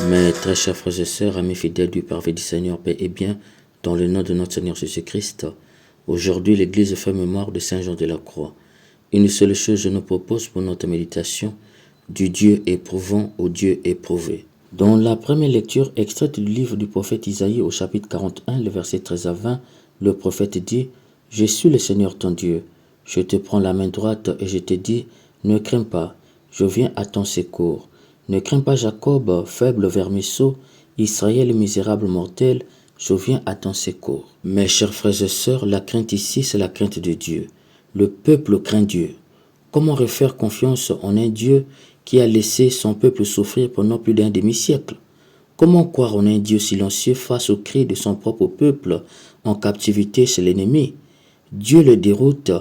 Mes très chers frères et sœurs, amis fidèles du parvis du Seigneur, paix et bien, dans le nom de notre Seigneur Jésus-Christ, aujourd'hui l'Église fait mémoire de Saint Jean de la Croix. Une seule chose je nous propose pour notre méditation, du Dieu éprouvant au Dieu éprouvé. Dans la première lecture extraite du livre du prophète Isaïe au chapitre 41, le verset 13 à 20, le prophète dit « Je suis le Seigneur ton Dieu, je te prends la main droite et je te dis, ne crains pas, je viens à ton secours. Ne crains pas Jacob, faible vermisseau, Israël misérable mortel, je viens à ton secours. » Mes chers frères et sœurs, la crainte ici, c'est la crainte de Dieu. Le peuple craint Dieu. Comment refaire confiance en un Dieu qui a laissé son peuple souffrir pendant plus d'un demi-siècle? Comment croire en un Dieu silencieux face aux cris de son propre peuple en captivité chez l'ennemi? Dieu le déroute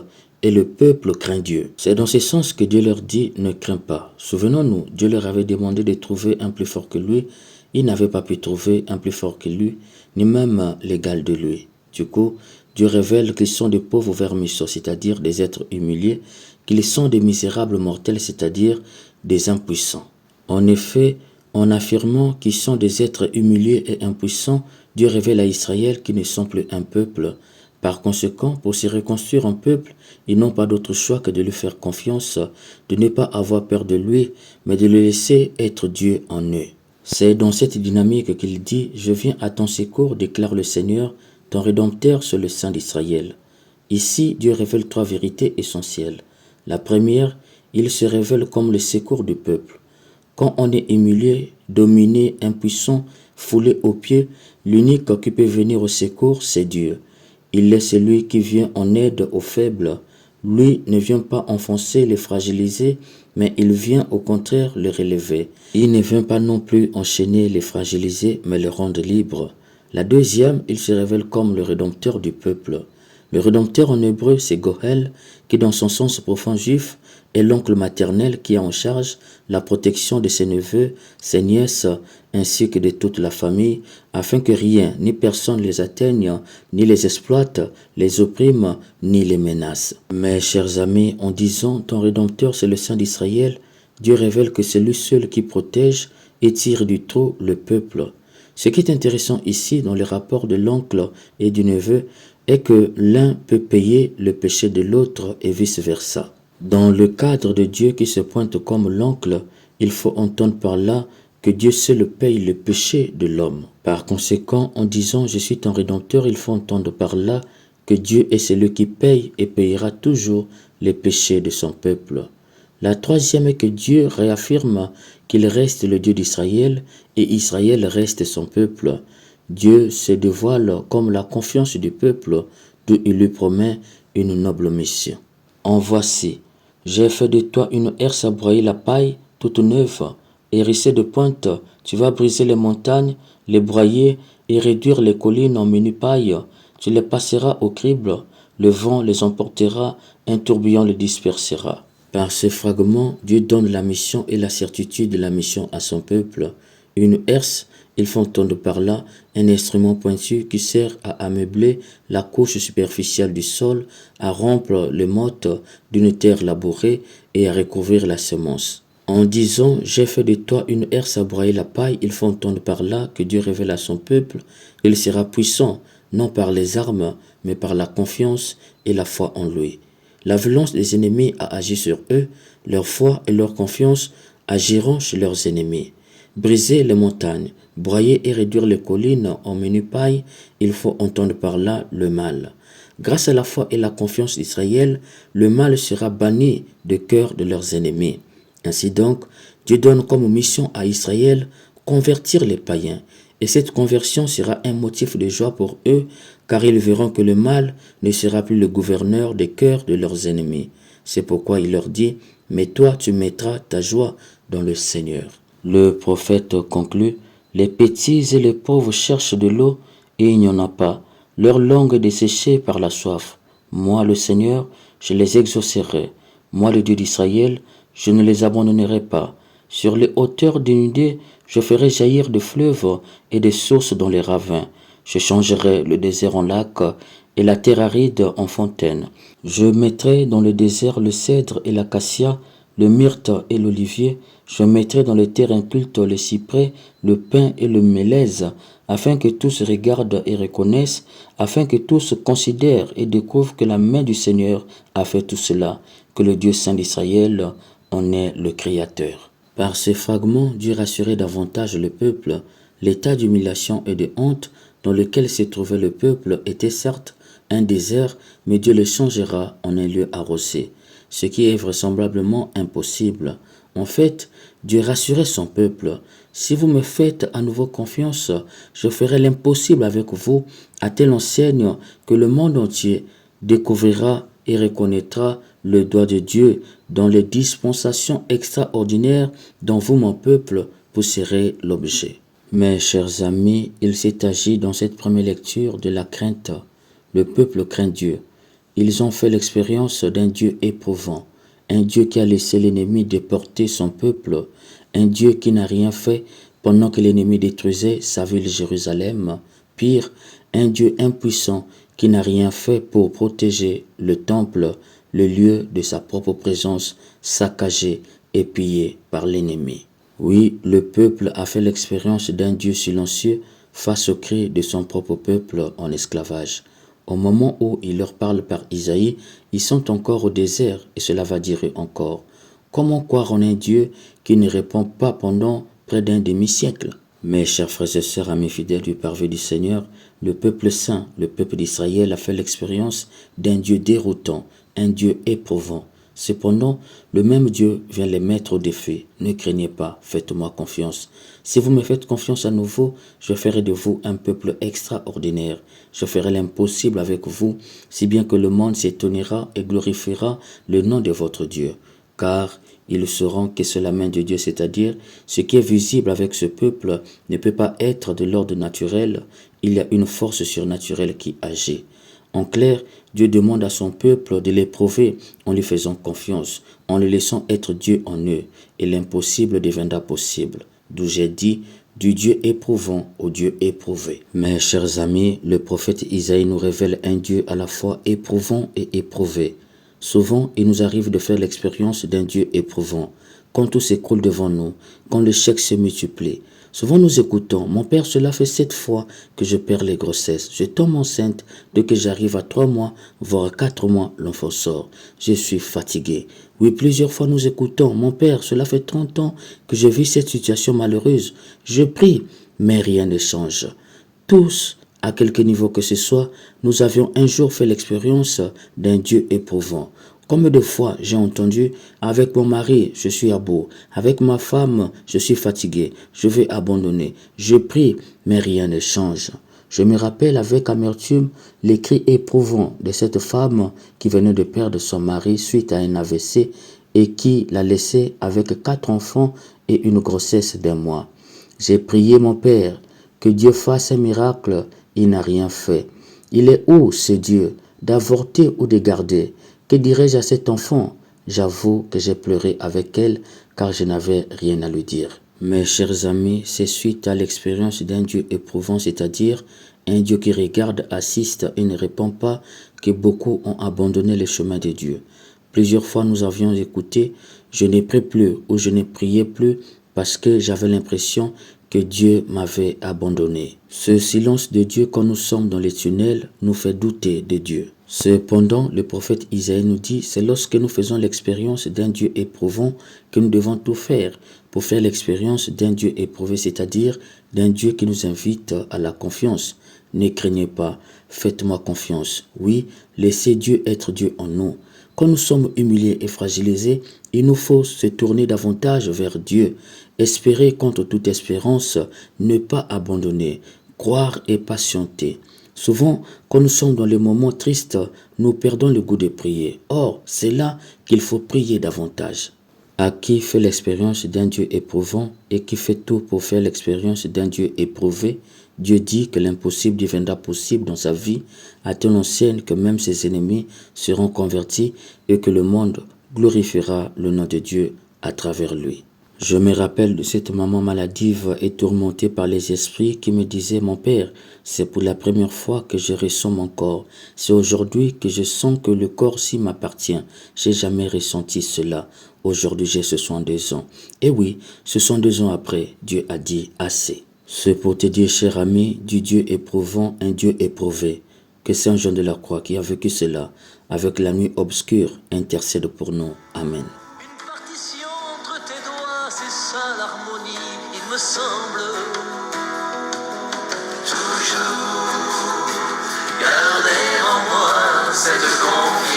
et le peuple craint Dieu. C'est dans ce sens que Dieu leur dit « ne crains pas ». Souvenons-nous, Dieu leur avait demandé de trouver un plus fort que lui. Ils n'avaient pas pu trouver un plus fort que lui, ni même l'égal de lui. Du coup, Dieu révèle qu'ils sont des pauvres vermisseaux, c'est-à-dire des êtres humiliés, qu'ils sont des misérables mortels, c'est-à-dire des impuissants. En effet, en affirmant qu'ils sont des êtres humiliés et impuissants, Dieu révèle à Israël qu'ils ne sont plus un peuple. Par conséquent, pour se reconstruire en peuple, ils n'ont pas d'autre choix que de lui faire confiance, de ne pas avoir peur de lui, mais de le laisser être Dieu en eux. C'est dans cette dynamique qu'il dit « Je viens à ton secours, déclare le Seigneur, ton Rédempteur sur le Saint d'Israël ». Ici, Dieu révèle trois vérités essentielles. La première, il se révèle comme le secours du peuple. Quand on est humilié, dominé, impuissant, foulé aux pieds, l'unique qui peut venir au secours, c'est Dieu. Il est celui qui vient en aide aux faibles. Lui ne vient pas enfoncer les fragilisés, mais il vient au contraire les relever. Il ne vient pas non plus enchaîner les fragilisés, mais les rendre libres. La deuxième, il se révèle comme le Rédempteur du peuple. Le Rédempteur en hébreu, c'est Goël, qui dans son sens profond juif, est l'oncle maternel qui a en charge la protection de ses neveux, ses nièces, ainsi que de toute la famille, afin que rien ni personne les atteigne, ni les exploite, les opprime, ni les menace. Mes chers amis, en disant « Ton Rédempteur, c'est le Saint d'Israël », Dieu révèle que c'est lui seul qui protège et tire du trou le peuple. Ce qui est intéressant ici dans les rapports de l'oncle et du neveu est que l'un peut payer le péché de l'autre et vice-versa. Dans le cadre de Dieu qui se pointe comme l'oncle, il faut entendre par là que Dieu seul paye le péché de l'homme. Par conséquent, en disant « Je suis ton Rédempteur », il faut entendre par là que Dieu est celui qui paye et payera toujours les péchés de son peuple. La troisième est que Dieu réaffirme qu'il reste le Dieu d'Israël et Israël reste son peuple. Dieu se dévoile comme la confiance du peuple d'où il lui promet une noble mission. En voici, j'ai fait de toi une herse à broyer la paille toute neuve, hérissée de pointe. Tu vas briser les montagnes, les broyer et réduire les collines en menu paille. Tu les passeras au crible, le vent les emportera, un tourbillon les dispersera. Par ce fragment, Dieu donne la mission et la certitude de la mission à son peuple. Une herse, il faut entendre par là un instrument pointu qui sert à ameubler la couche superficielle du sol, à rompre les mottes d'une terre labourée et à recouvrir la semence. En disant « J'ai fait de toi une herse à broyer la paille », il faut entendre par là que Dieu révèle à son peuple qu'il sera puissant, non par les armes, mais par la confiance et la foi en lui. La violence des ennemis a agi sur eux, leur foi et leur confiance agiront chez leurs ennemis. Briser les montagnes, broyer et réduire les collines en menu paille, il faut entendre par là le mal. Grâce à la foi et la confiance d'Israël, le mal sera banni du cœur de leurs ennemis. Ainsi donc, Dieu donne comme mission à Israël convertir les païens. Et cette conversion sera un motif de joie pour eux, car ils verront que le mal ne sera plus le gouverneur des cœurs de leurs ennemis. C'est pourquoi il leur dit « Mais toi, tu mettras ta joie dans le Seigneur ». Le prophète conclut « Les petits et les pauvres cherchent de l'eau, et il n'y en a pas. Leur langue est desséchée par la soif. Moi, le Seigneur, je les exaucerai. Moi, le Dieu d'Israël, je ne les abandonnerai pas. Sur les hauteurs dénudées, je ferai jaillir des fleuves et des sources dans les ravins. Je changerai le désert en lac et la terre aride en fontaine. Je mettrai dans le désert le cèdre et l'acacia, le myrte et l'olivier, je mettrai dans le terrain culte le cyprès, le pin et le mélèze, afin que tous regardent et reconnaissent, afin que tous considèrent et découvrent que la main du Seigneur a fait tout cela, que le Dieu saint d'Israël en est le Créateur. Par ces fragments, Dieu rassurait davantage le peuple. L'état d'humiliation et de honte dans lequel se trouvait le peuple était certes un désert, mais Dieu le changera en un lieu arrosé, ce qui est vraisemblablement impossible. En fait, Dieu rassurait son peuple. Si vous me faites à nouveau confiance, je ferai l'impossible avec vous, à telle enseigne que le monde entier découvrira et reconnaîtra le doigt de Dieu dans les dispensations extraordinaires dont vous, mon peuple, vous serez l'objet. Mes chers amis, il s'est agi dans cette première lecture de la crainte. Le peuple craint Dieu. Ils ont fait l'expérience d'un Dieu éprouvant, un Dieu qui a laissé l'ennemi déporter son peuple, un Dieu qui n'a rien fait pendant que l'ennemi détruisait sa ville Jérusalem. Pire, un Dieu impuissant qui n'a rien fait pour protéger le temple, le lieu de sa propre présence, saccagé et pillé par l'ennemi. Oui, le peuple a fait l'expérience d'un Dieu silencieux face aux cris de son propre peuple en esclavage. Au moment où il leur parle par Isaïe, ils sont encore au désert et cela va durer encore. Comment croire en un Dieu qui ne répond pas pendant près d'un demi-siècle? Mes chers frères et sœurs, amis fidèles du parvis du Seigneur, le peuple saint, le peuple d'Israël a fait l'expérience d'un Dieu déroutant, un Dieu éprouvant. Cependant, le même Dieu vient les mettre au défi. Ne craignez pas, faites-moi confiance. Si vous me faites confiance à nouveau, je ferai de vous un peuple extraordinaire. Je ferai l'impossible avec vous, si bien que le monde s'étonnera et glorifiera le nom de votre Dieu. Car ils sauront que c'est la main de Dieu, c'est-à-dire ce qui est visible avec ce peuple ne peut pas être de l'ordre naturel. Il y a une force surnaturelle qui agit. En clair, Dieu demande à son peuple de l'éprouver en lui faisant confiance, en le laissant être Dieu en eux, et l'impossible deviendra possible. D'où j'ai dit, du Dieu éprouvant au Dieu éprouvé. Mes chers amis, le prophète Isaïe nous révèle un Dieu à la fois éprouvant et éprouvé. Souvent, il nous arrive de faire l'expérience d'un Dieu éprouvant, quand tout s'écroule devant nous, quand le chèque se multiplie. Souvent nous écoutons, mon père, cela fait 7 fois que je perds les grossesses. Je tombe enceinte dès que j'arrive à 3 mois, voire 4 mois, l'enfant sort. Je suis fatigué. Oui, plusieurs fois nous écoutons, mon père, cela fait 30 ans que je vis cette situation malheureuse. Je prie, mais rien ne change. Tous, à quelque niveau que ce soit, nous avions un jour fait l'expérience d'un Dieu éprouvant. Combien de fois j'ai entendu, avec mon mari, je suis à bout, avec ma femme, je suis fatigué, je vais abandonner, je prie, mais rien ne change. Je me rappelle avec amertume les cris éprouvants de cette femme qui venait de perdre son mari suite à un AVC et qui l'a laissé avec 4 enfants et une grossesse d'1 mois. J'ai prié mon père, que Dieu fasse un miracle, il n'a rien fait. Il est où ce Dieu, d'avorter ou de garder? Que dirais-je à cet enfant? J'avoue que j'ai pleuré avec elle car je n'avais rien à lui dire. Mes chers amis, c'est suite à l'expérience d'un Dieu éprouvant, c'est-à-dire un Dieu qui regarde, assiste et ne répond pas, que beaucoup ont abandonné le chemin de Dieu. Plusieurs fois nous avions écouté, je n'ai prié plus ou je ne priais plus parce que j'avais l'impression que Dieu m'avait abandonné. Ce silence de Dieu quand nous sommes dans les tunnels nous fait douter de Dieu. Cependant, le prophète Isaïe nous dit, c'est lorsque nous faisons l'expérience d'un Dieu éprouvant que nous devons tout faire pour faire l'expérience d'un Dieu éprouvé, c'est-à-dire d'un Dieu qui nous invite à la confiance. Ne craignez pas, faites-moi confiance. Oui, laissez Dieu être Dieu en nous. Quand nous sommes humiliés et fragilisés, il nous faut se tourner davantage vers Dieu, espérer contre toute espérance, ne pas abandonner, croire et patienter. Souvent, quand nous sommes dans les moments tristes, nous perdons le goût de prier. Or, c'est là qu'il faut prier davantage. À qui fait l'expérience d'un Dieu éprouvant et qui fait tout pour faire l'expérience d'un Dieu éprouvé, Dieu dit que l'impossible deviendra possible dans sa vie, à telle enseigne que même ses ennemis seront convertis et que le monde glorifiera le nom de Dieu à travers lui. Je me rappelle de cette maman maladive et tourmentée par les esprits qui me disait, mon père, c'est pour la première fois que je ressens mon corps. C'est aujourd'hui que je sens que le corps-ci m'appartient. J'ai jamais ressenti cela. Aujourd'hui, j'ai 62 ans. Et oui, 62 ans après, Dieu a dit assez. C'est pour te dire, cher ami, du Dieu éprouvant, un Dieu éprouvé, que Saint Jean de la Croix, qui a vécu cela, avec la nuit obscure, intercède pour nous. Amen. Une partition entre tes doigts, c'est ça l'harmonie, il me semble. Toujours garder en moi cette confiance.